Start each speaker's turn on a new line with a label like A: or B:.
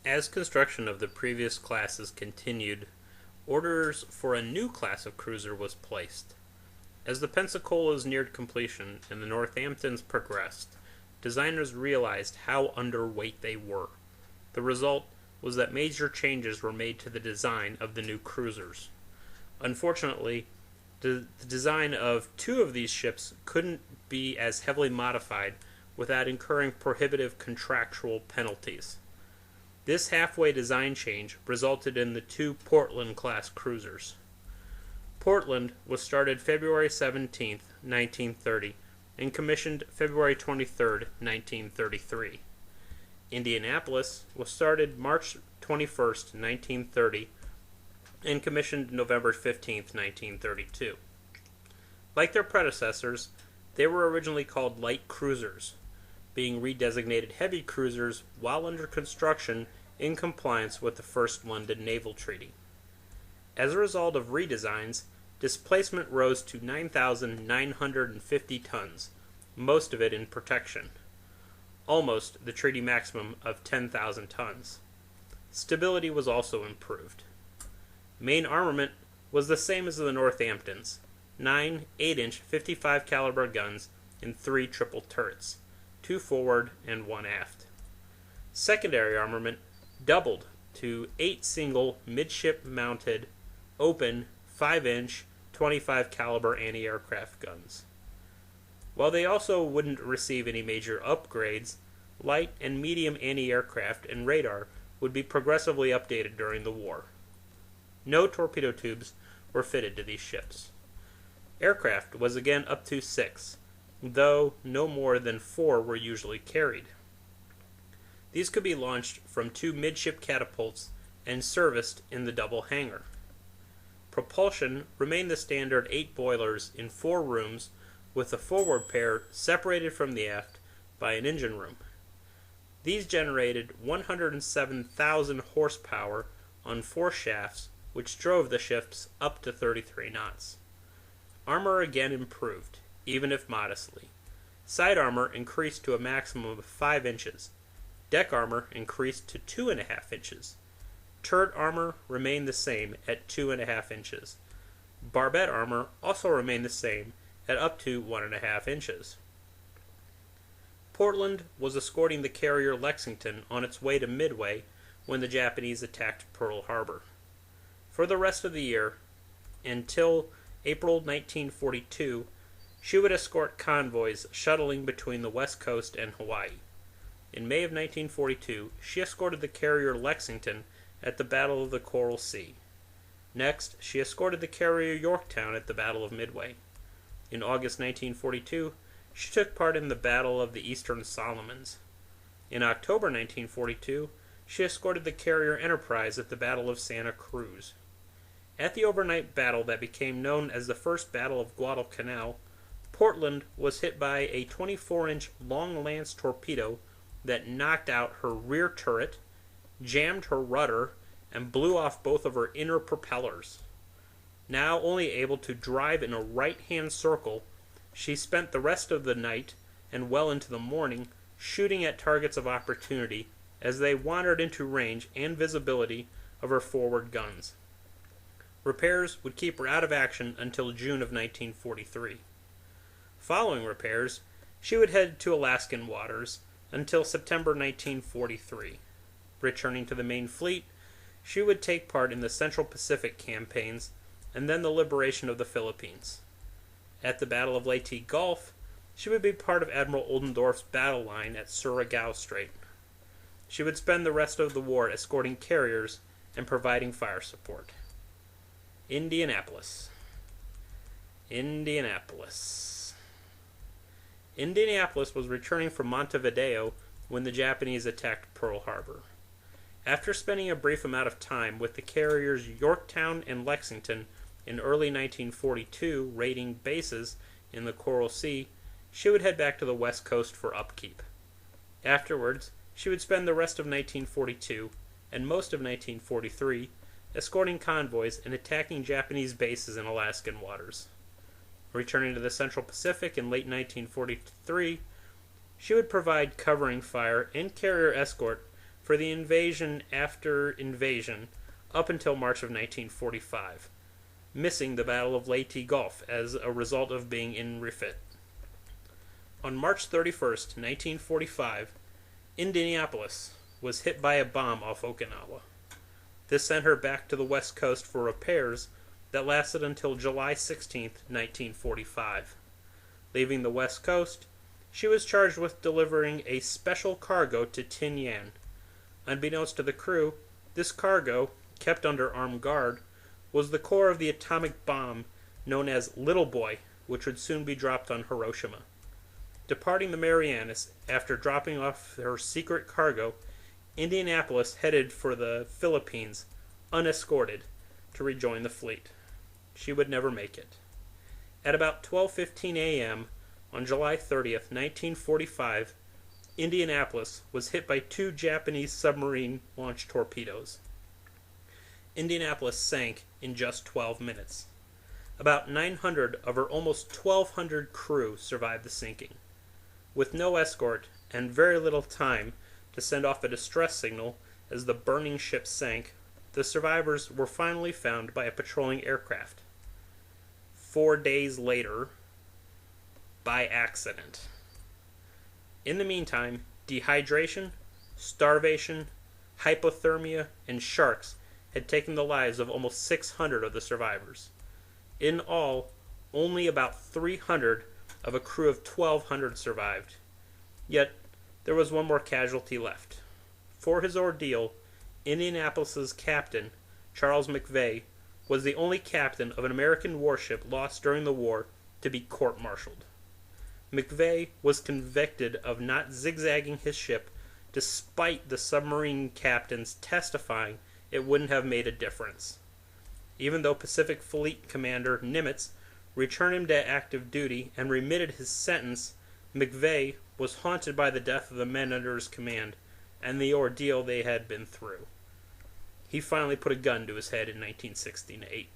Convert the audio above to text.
A: As construction of the previous classes continued, orders for a new class of cruiser was placed. As the Pensacola's neared completion and the Northamptons progressed, designers realized how underweight they were. The result was that major changes were made to the design of the new cruisers. Unfortunately, the design of two of these ships couldn't be as heavily modified without incurring prohibitive contractual penalties. This halfway design change resulted in the two Portland-class cruisers. Portland was started February 17, 1930, and commissioned February 23, 1933. Indianapolis was started March 21, 1930, and commissioned November 15, 1932. Like their predecessors, they were originally called light cruisers, being redesignated heavy cruisers while under construction in compliance with the First London Naval Treaty. As a result of redesigns, displacement rose to 9,950 tons, most of it in protection, almost the treaty maximum of 10,000 tons. Stability was also improved. Main armament was the same as the Northamptons, 9 8-inch 55 caliber guns and 3 triple turrets, 2 forward and 1 aft. Secondary armament doubled to 8 single midship mounted open 5-inch 25 caliber anti-aircraft guns. While they also wouldn't receive any major upgrades, light and medium anti-aircraft and radar would be progressively updated during the war. No torpedo tubes were fitted to these ships. Aircraft was again up to 6, though no more than 4 were usually carried. These could be launched from 2 midship catapults and serviced in the double hangar. Propulsion remained the standard 8 boilers in 4 rooms, with the forward pair separated from the aft by an engine room. These generated 107,000 horsepower on 4 shafts, which drove the ships up to 33 knots. Armor again improved, even if modestly. Side armor increased to a maximum of 5 inches. Deck armor increased to 2.5 inches. Turret armor remained the same at 2.5 inches. Barbette armor also remained the same at up to 1.5 inches. Portland was escorting the carrier Lexington on its way to Midway when the Japanese attacked Pearl Harbor. For the rest of the year, until April 1942, she would escort convoys shuttling between the West Coast and Hawaii. In May of 1942, she escorted the carrier Lexington at the Battle of the Coral Sea. Next, she escorted the carrier Yorktown at the Battle of Midway. In August 1942, she took part in the Battle of the Eastern Solomons. In October 1942, she escorted the carrier Enterprise at the Battle of Santa Cruz. At the overnight battle that became known as the First Battle of Guadalcanal, Portland was hit by a 24-inch long lance torpedo that knocked out her rear turret, jammed her rudder, and blew off both of her inner propellers. Now only able to drive in a right-hand circle, she spent the rest of the night and well into the morning shooting at targets of opportunity as they wandered into range and visibility of her forward guns. Repairs would keep her out of action until June of 1943. Following repairs, she would head to Alaskan waters until September 1943. Returning to the main fleet, she would take part in the Central Pacific campaigns and then the liberation of the Philippines. At the Battle of Leyte Gulf, she would be part of Admiral Oldendorf's battle line at Surigao Strait. She would spend the rest of the war escorting carriers and providing fire support. Indianapolis. Indianapolis was returning from Montevideo when the Japanese attacked Pearl Harbor. After spending a brief amount of time with the carriers Yorktown and Lexington in early 1942 raiding bases in the Coral Sea, she would head back to the West Coast for upkeep. Afterwards, she would spend the rest of 1942 and most of 1943 escorting convoys and attacking Japanese bases in Alaskan waters. Returning to the Central Pacific in late 1943, she would provide covering fire and carrier escort for the invasion after invasion up until March of 1945, missing the Battle of Leyte Gulf as a result of being in refit. On March 31st, 1945, Indianapolis was hit by a bomb off Okinawa. This sent her back to the West Coast for repairs that lasted until July 16th, 1945. Leaving the West Coast, she was charged with delivering a special cargo to Tinian. Unbeknownst to the crew, this cargo, kept under armed guard, was the core of the atomic bomb known as Little Boy, which would soon be dropped on Hiroshima. Departing the Marianas after dropping off her secret cargo, Indianapolis headed for the Philippines, unescorted, to rejoin the fleet. She would never make it. At about 12:15 a.m. on July 30th, 1945, Indianapolis was hit by 2 Japanese submarine-launched torpedoes. Indianapolis sank in just 12 minutes. About 900 of her almost 1,200 crew survived the sinking. With no escort and very little time to send off a distress signal as the burning ship sank, the survivors were finally found by a patrolling aircraft. 4 days later, by accident. In the meantime, dehydration, starvation, hypothermia, and sharks had taken the lives of almost 600 of the survivors. In all, only about 300 of a crew of 1,200 survived. Yet, there was one more casualty left. For his ordeal, Indianapolis's captain, Charles McVey, was the only captain of an American warship lost during the war to be court-martialed. McVey was convicted of not zigzagging his ship despite the submarine captains testifying it wouldn't have made a difference. Even though Pacific Fleet Commander Nimitz returned him to active duty and remitted his sentence, McVey was haunted by the death of the men under his command and the ordeal they had been through. He finally put a gun to his head in 1968.